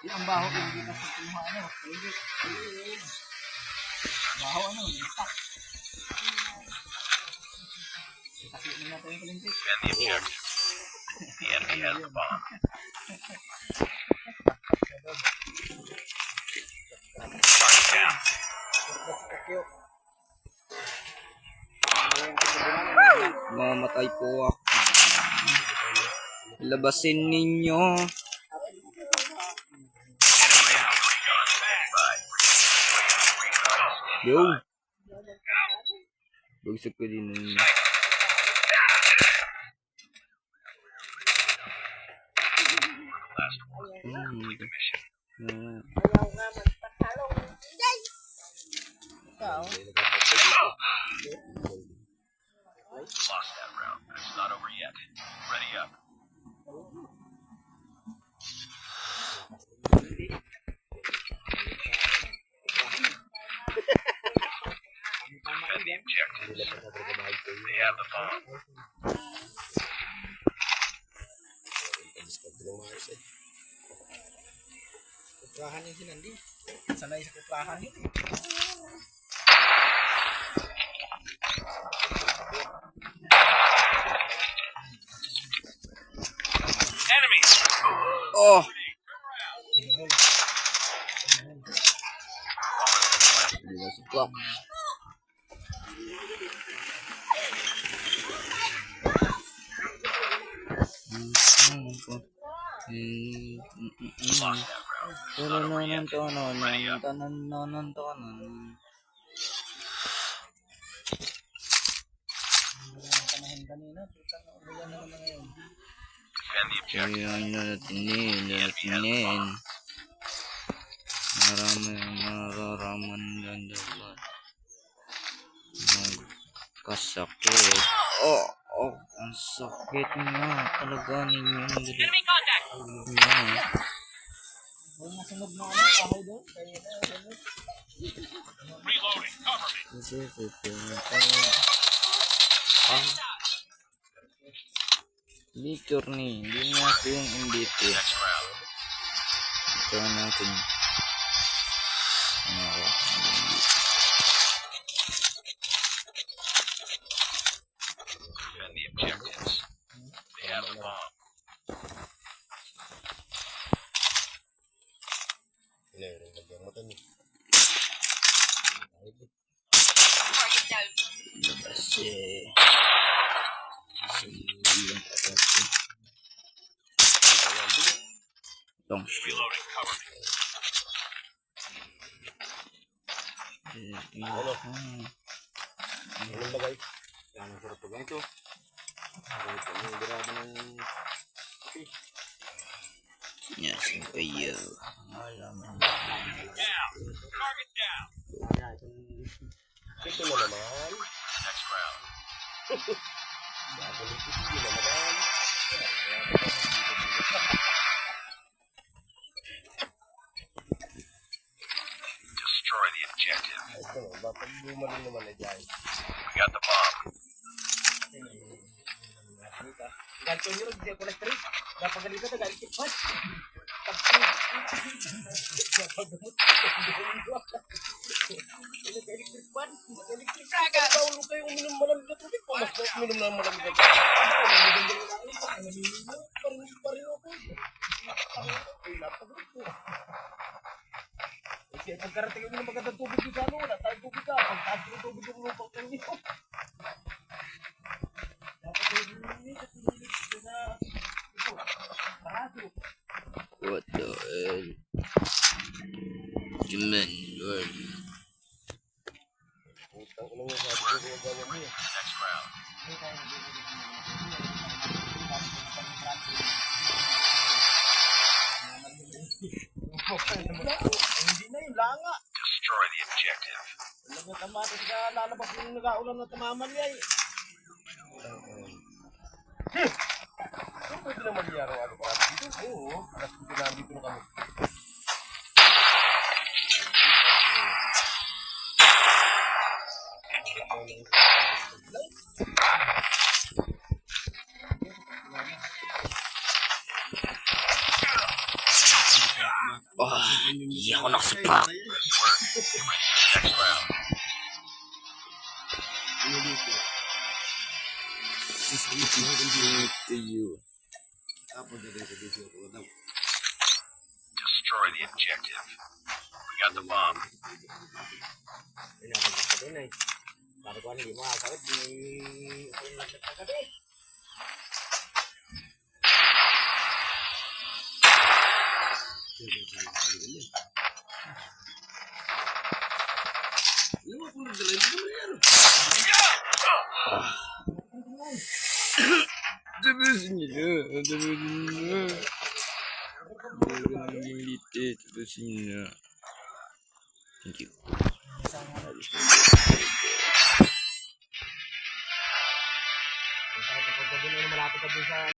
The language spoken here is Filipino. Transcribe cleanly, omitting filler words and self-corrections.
Yung ang baho yung hindi kasi kinuha ano. Hindi. Baho ano, istak. Kasi na natin yung kalintik. The enemy has the bomb. Target down. Mamatay po ako. Labasin ninyo. Yo. Bagsak ko din ninyo. Lost that round, but it's not over yet. Ready up. Defend the objectives. They have the bomb. Kuplahan yung sinandi. Sanay sa kuplahan yun. Enemies! Oh! Suplak. Defend the objectives. Mararaman lang dapat. Kasakit. Oh, ang sakit nga. Talaga ninyong Enemy contact! Huwag masunog na ano, kahoy doon. Reloading. Cover me. Bitur nih, hindi natin yung bitur. Next round. Ito natin. Defend the objectives. They have the bomb. Kasi don't shoot. Reloading. Cover me. Anong bagay? Yan ang sarap pag ito. Ganito yung birada ng Yes, kayo. Alaman. Down. Target down. ito na naman. Next round. Babalipit yun na naman. Destroy the objective. Ito, bakit bumaling naman na dyan? We got the bomb. Ganto nyo, hindi ako na-stress. Dapat ganito na ganito. What? Electric pan. Electric pan. Paulo kayo uminom malamig na tubig. Mas uminom na malamig na tubig. Pareho ko. Kasi pagkarating mo ng magandang tubig dito, ano, wala tayong tubig ka. Pagkataas ng tubig yung lupang ng iyo. Dapat yung minit at minit na ito. Parado. What the hell? Cuman, Lord. Utang ina mo, sabi ko kung gawin mo. Next round. Hindi na yung langa. Destroy the objective. Alam na tamatas ka, lalabas yung nag-aulam na tamaman niya eh. Pwede naman niya araw-araw pa dito. Oo, alas ko nandito na kami. Hindi ako nakasapak. Destroy the objective. We got the bomb. Pinapagod ka din eh. Sabi ko, hindi mo kakawit. Ako yung nagkat ka gabi. Ano nga kung nagdala? Hindi naman yan. Tapusin niyo na. Tapusin niyo na. Huwag nang litit. Tapusin niyo na. Thank you. Kapag gabi na malapit ka dun sa